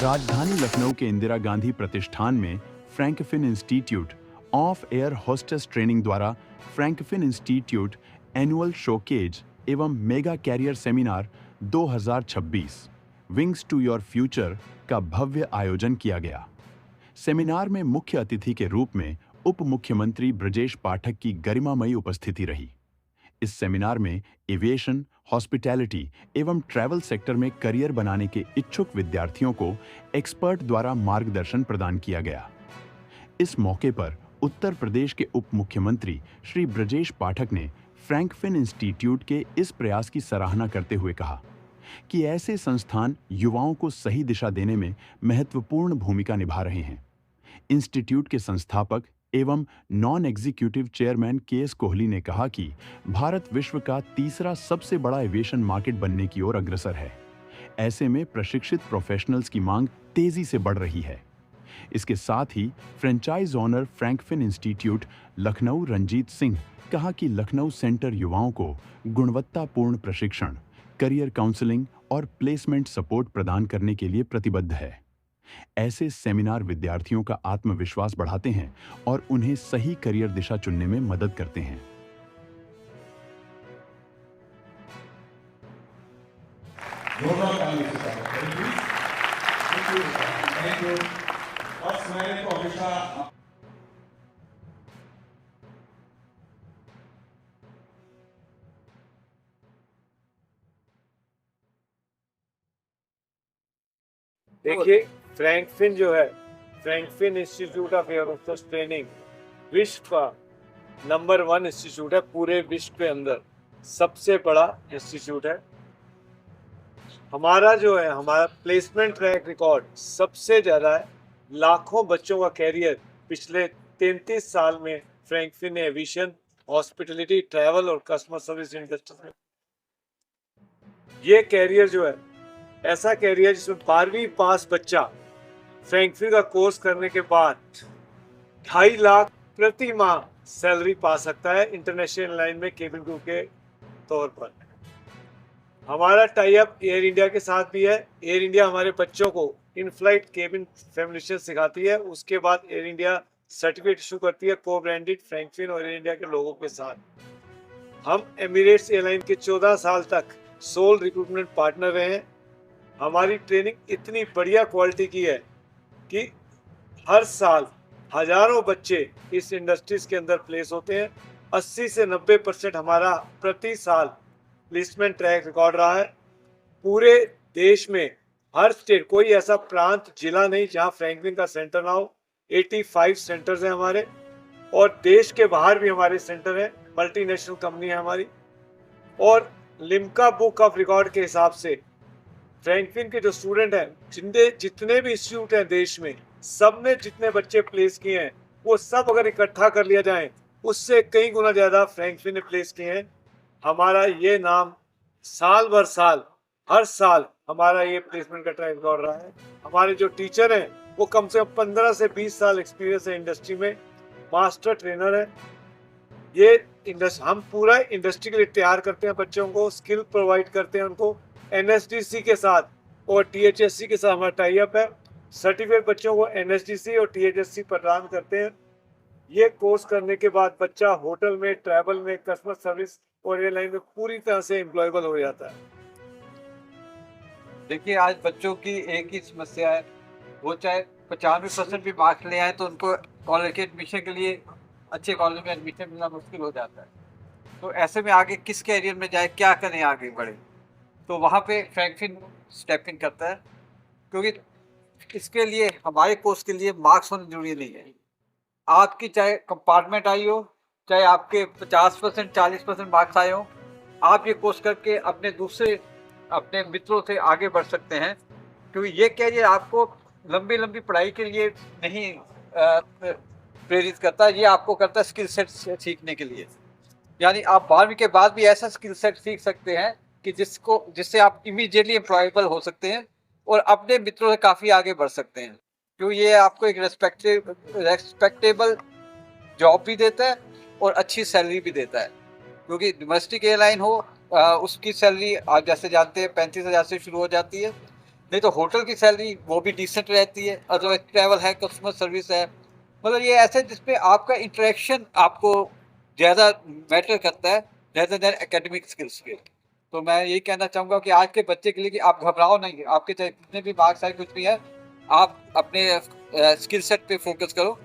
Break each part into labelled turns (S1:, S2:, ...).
S1: राजधानी लखनऊ के इंदिरा गांधी प्रतिष्ठान में Frankfinn institute of air hostess training द्वारा फ्रैंकफिन इंस्टीट्यूट एनुअल शोकेज एवं mega career seminar 2026 wings to your future का भव्य आयोजन किया गया। सेमिनार में मुख्य अतिथि के रूप में उप मुख्यमंत्री ब्रजेश पाठक की गरिमामयी उपस्थिति रही। इस सेमिनार में एविएशन, हॉस्पिटैलिटी एवं ट्रैवल सेक्टर में करियर बनाने के इच्छुक विद्यार्थियों को एक्सपर्ट द्वारा मार्गदर्शन प्रदान किया गया। इस मौके पर उत्तर प्रदेश के उप मुख्यमंत्री श्री ब्रजेश पाठक ने फ्रैंकफिन इंस्टीट्यूट के इस प्रयास की सराहना करते हुए कहा कि ऐसे संस्थान युवाओं को सही दिशा देने में महत्वपूर्ण भूमिका निभा रहे हैं। इंस्टीट्यूट के संस्थापक एवं non executive chairman KS. Kohli ने कहा कि भारत विश्व का तीसरा सबसे बड़ा एविएशन मार्केट बनने की ओर अग्रसर है। ऐसे में प्रशिक्षित प्रोफेशनल्स की मांग तेजी से बढ़ रही है। इसके साथ ही franchise owner Frankfinn institute Lucknow Ranjit Singh कहा कि लखनऊ सेंटर युवाओं को गुणवत्तापूर्ण प्रशिक्षण, करियर काउंसलिंग और प्लेसमेंट सपोर्ट प्रदान करने के लिए प्रतिबद्ध है। ऐसे सेमिनार विद्यार्थियों का आत्मविश्वास बढ़ाते हैं और उन्हें सही करियर दिशा चुनने में मदद करते हैं।
S2: देखिए, फ्रैंकफिन जो है, Frankfinn institute of air hostess training विश्व का नंबर 1 इंस्टीट्यूट है। पूरे विश्व के अंदर सबसे बड़ा इंस्टीट्यूट है। हमारा प्लेसमेंट ट्रैक रिकॉर्ड सबसे ज़्यादा है। लाखों बच्चों का कैरियर पिछले 33 साल में फ्रैंकफिन ने एविएशन, हॉस्पिटलिटी, ट्रैवल और कस्टमर सर्विस इंडस्ट्री में ये कैरियर जो है, ऐसा कैरियर जिसमें 12वीं पास बच्चा फ्रैंकफिन का कोर्स करने के बाद 2.5 लाख प्रति माह सैलरी पा सकता है इंटरनेशनल लाइन में केबिन क्रू के तौर पर। हमारा टाई अप एयर इंडिया के साथ भी है। एयर इंडिया हमारे बच्चों को इन फ्लाइट केबिन फैमिलिशन सिखाती है। उसके बाद एयर इंडिया सर्टिफिकेट इशू करती है को ब्रांडेड फ्रैंकफिन और एयर इंडिया के लोगों के साथ। हम एमिरेट्स एयरलाइन के 14 साल तक सोल रिक्रूटमेंट पार्टनर रहे हैं। हमारी ट्रेनिंग इतनी बढ़िया क्वालिटी की है कि हर साल हजारों बच्चे इस इंडस्ट्रीज के अंदर प्लेस होते हैं। 80 से 90% हमारा प्रति साल प्लेसमेंट ट्रैक रिकॉर्ड रहा है। पूरे देश में हर स्टेट, कोई ऐसा प्रांत, जिला नहीं जहां फ्रैंकफिन का सेंटर ना हो। 85 सेंटर्स हैं हमारे, और देश के बाहर भी हमारे सेंटर हैं। मल्टीनेशनल कंपनी है हमारी। और लिम्का बुक ऑफ रिकॉर्ड के हिसाब से फ्रैंकफिन के जो स्टूडेंट हैं, जितने भी इंस्टीट्यूट हैं देश में, सब ने जितने बच्चे प्लेस किए हैं, वो सब अगर इकट्ठा कर लिया जाए, उससे कई गुना ज़्यादा फ्रैंकफिन ने प्लेस किए हैं। हमारा ये नाम साल भर साल, हर साल हमारा ये प्लेसमेंट का ट्रैक रिकॉर्ड रहा है। हमारे जो टीचर हैं वो कम से कम 15 से 20 साल एक्सपीरियंस है इंडस्ट्री में, मास्टर ट्रेनर है। हम पूरा इंडस्ट्री के लिए तैयार करते हैं बच्चों को, स्किल प्रोवाइड करते हैं उनको। NSDC के साथ और THSC के साथ हमारा टाई अप है। सर्टिफिकेट बच्चों को NSDC और THSC प्रदान करते हैं। ये कोर्स करने के बाद बच्चा होटल में, ट्रैवल में, कस्टमर सर्विस और एयरलाइन में पूरी तरह से एम्प्लॉयबल हो जाता है।
S3: देखिए, आज बच्चों की एक ही समस्या है, वो चाहे 95% भी मार्क्स ले आए तो उनको कॉलेज के एडमिशन के लिए अच्छे कॉलेज में एडमिशन मिलना मुश्किल हो जाता है। तो ऐसे में आगे किस कैरियर में जाए, क्या करें, आगे बढ़े, तो वहाँ पे फ्रैंकफिन स्टेप इन करता है। क्योंकि इसके लिए, हमारे कोर्स के लिए मार्क्स होना जरूरी नहीं है। आपकी चाहे कंपार्टमेंट आई हो, चाहे आपके 50% 40% मार्क्स आए हो, आप ये कोर्स करके अपने मित्रों से आगे बढ़ सकते हैं। क्योंकि ये कैरियर आपको लंबी पढ़ाई के लिए नहीं प्रेरित करता, ये आपको करता है स्किल सेट सीखने के लिए। यानी आप 12वीं के बाद भी ऐसा स्किल सेट सीख सकते हैं कि जिससे आप इमीडिएटली एम्प्लॉयबल हो सकते हैं और अपने मित्रों से काफ़ी आगे बढ़ सकते हैं। क्योंकि ये आपको एक रेस्पेक्टेबल जॉब भी देता है और अच्छी सैलरी भी देता है। क्योंकि डोमेस्टिक एयरलाइन हो, उसकी सैलरी आप जैसे जानते हैं 35,000 से शुरू हो जाती है। नहीं तो होटल की सैलरी वो भी डिसेंट रहती है, अदरवाइज ट्रैवल है, कस्टमर सर्विस है, मतलब ये ऐसे जिसपे आपका इंटरेक्शन आपको ज़्यादा मैटर करता है रेदर देन एकेडमिक स्किल्स के। तो मैं यही कहना चाहूँगा कि आज के बच्चे के लिए कि आप घबराओ नहीं, आपके चाहे कितने भी मार्क्स आए कुछ भी है, आप अपने स्किल सेट पे फोकस करो,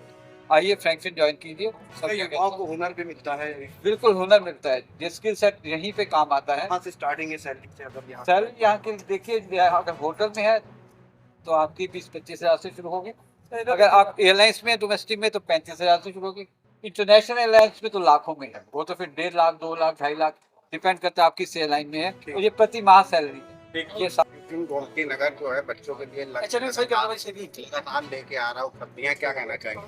S3: आइए फ्रैंकफिन ज्वाइन कीजिए।
S4: युवाओं को हुनर भी मिलता है।
S3: बिल्कुल हुनर मिलता है, ये स्किल सेट यहीं पे काम आता है।
S4: कहाँ से स्टार्टिंग है सैलरी से, अगर यहाँ
S3: सैलरी यहाँ की देखिए, अगर होटल में है तो आपकी 20-25 हज़ार से शुरू होगी, अगर आप एयरलाइंस में डोमेस्टिक में तो 35 हज़ार से शुरू होगी, इंटरनेशनल एयरलाइंस में तो लाखों में है, वो तो फिर 1.5 लाख 2 लाख 2.5 लाख डिपेंड करता है आप किस एयरलाइन में है। तो ये प्रति माह सैलरी है। ये
S4: फ्रैंकफिन गोमती नगर जो है बच्चों के लिए लगातार लेके आ रहा हूँ, कंपनियाँ क्या कहना चाहेंगे?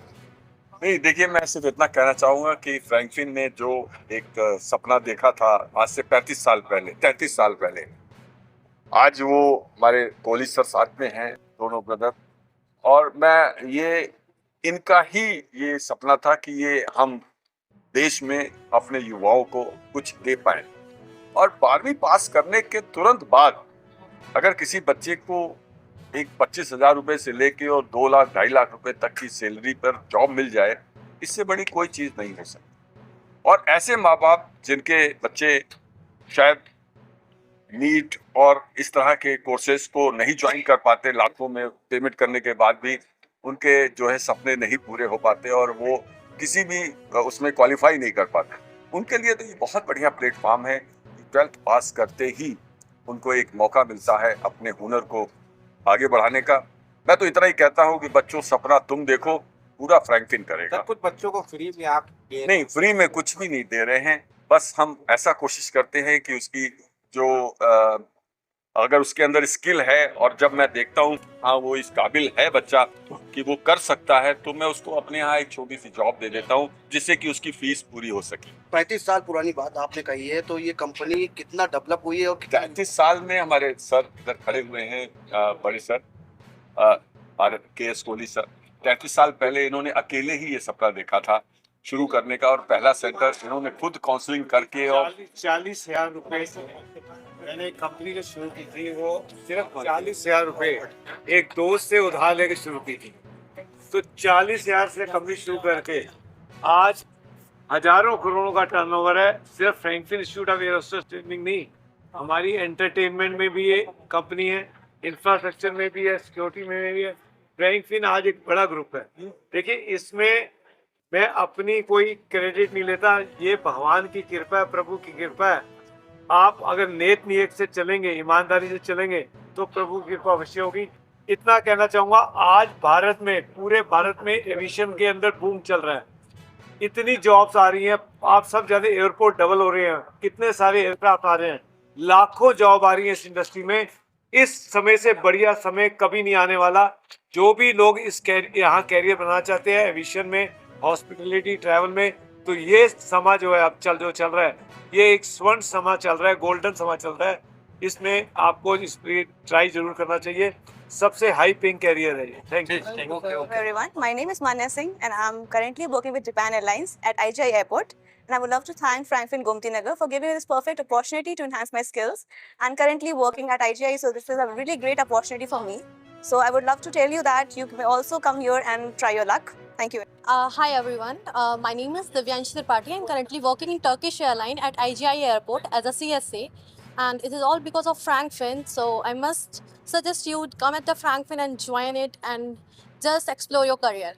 S5: नहीं, देखिए, मैं सिर्फ इतना कहना चाहूँगा कि फ्रैंकफिन ने जो एक सपना देखा था आज से 33 साल पहले, आज वो हमारे कोहली सर साथ में हैं, दोनों ब्रदर, और मैं इनका ही ये सपना था कि ये हम देश में अपने युवाओं को कुछ दे पाए। और 12वीं पास करने के तुरंत बाद अगर किसी बच्चे को एक 25,000 रुपए से लेके और 2 लाख 2.5 लाख रुपए तक की सैलरी पर जॉब मिल जाए, इससे बड़ी कोई चीज नहीं हो सकती। और ऐसे माँ बाप जिनके बच्चे शायद नीट और इस तरह के कोर्सेज को नहीं ज्वाइन कर पाते, लाखों में पेमेंट करने के बाद भी उनके जो है सपने नहीं पूरे हो पाते और वो किसी भी उसमें क्वालिफाई नहीं कर पाते, उनके लिए तो ये बहुत बढ़िया प्लेटफॉर्म है। 12th पास करते ही उनको एक मौका मिलता है अपने हुनर को आगे बढ़ाने का। मैं तो इतना ही कहता हूँ कि बच्चों, सपना तुम देखो, पूरा फ्रैंकफिन करेगा।
S4: सर, कुछ बच्चों को फ्री में आप
S5: नहीं, फ्री में कुछ भी नहीं दे रहे हैं, बस हम ऐसा कोशिश करते हैं कि उसकी जो अगर उसके अंदर स्किल है और जब मैं देखता हूँ हाँ वो इस काबिल है बच्चा कि वो कर सकता है, तो मैं उसको अपने यहाँ एक छोटी सी जॉब दे देता हूँ जिससे कि उसकी फीस पूरी हो सके।
S4: 35 साल पुरानी बात आपने कही है, तो ये कंपनी कितना डेवलप हुई है और
S5: 35 साल में हमारे सर इधर खड़े हुए हैं, बड़े सर के.एस. कोहली सर, 33 साल पहले इन्होंने अकेले ही ये सपना देखा था शुरू करने का, और पहला सेंटर इन्होंने खुद काउंसलिंग करके और
S2: 40,000 रुपए से मैंने कंपनी जो शुरू की थी वो सिर्फ 40,000 रुपए एक दोस्त से उधार लेके शुरू की थी। तो 40,000 से कंपनी शुरू करके आज हजारों करोड़ों का टर्नओवर है। सिर्फ Frankfinn institute of air hostess training नहीं, हमारी एंटरटेनमेंट में भी ये कंपनी है, इंफ्रास्ट्रक्चर में भी है, सिक्योरिटी में भी है। फ्रैंकफिन आज एक बड़ा ग्रुप है। देखिए, इसमें मैं अपनी कोई क्रेडिट नहीं लेता, ये भगवान की कृपा है, प्रभु की कृपा है। आप अगर नेक नियत से चलेंगे, ईमानदारी से चलेंगे तो प्रभु की कृपा अवश्य होगी। इतना कहना चाहूंगा, आज भारत में, पूरे भारत में एविएशन के अंदर बूम चल रहा है, इतनी जॉब्स आ रही हैं, आप सब जानते, एयरपोर्ट डबल हो रहे हैं, कितने सारे एयरक्राफ्ट आ रहे हैं, लाखों जॉब आ रही है इस इंडस्ट्री में। इस समय से बढ़िया समय कभी नहीं आने वाला। जो भी लोग यहाँ कैरियर बनाना चाहते हैं एविएशन में, हॉस्पिटलिटी, ट्रैवल में, तो ये समा जो है अब चल रहा है, ये एक स्वर्ण समा चल रहा है, गोल्डन समा चल रहा है। इसमें आपको इस पे ट्राई जरूर करना चाहिए। सबसे हाई पेइंग कैरियर है ये। Thank you.
S6: Hello everyone, my name is Manya Singh and I'm currently working with Japan Airlines at IGI Airport, and I would love to thank Frankfin Gomti Nagar for giving me this perfect opportunity to enhance my skills. I'm currently working at IGI, so this is a really great opportunity for me. So I would love to tell you that you may also come here and try your luck. Thank you.
S7: Hi everyone, my name is Divyanshi Tripathi. I'm currently working in Turkish Airlines at IGI Airport as a CSA, and it is all because of Frankfin. So I must suggest you come at the Frankfin and join it and just explore your career.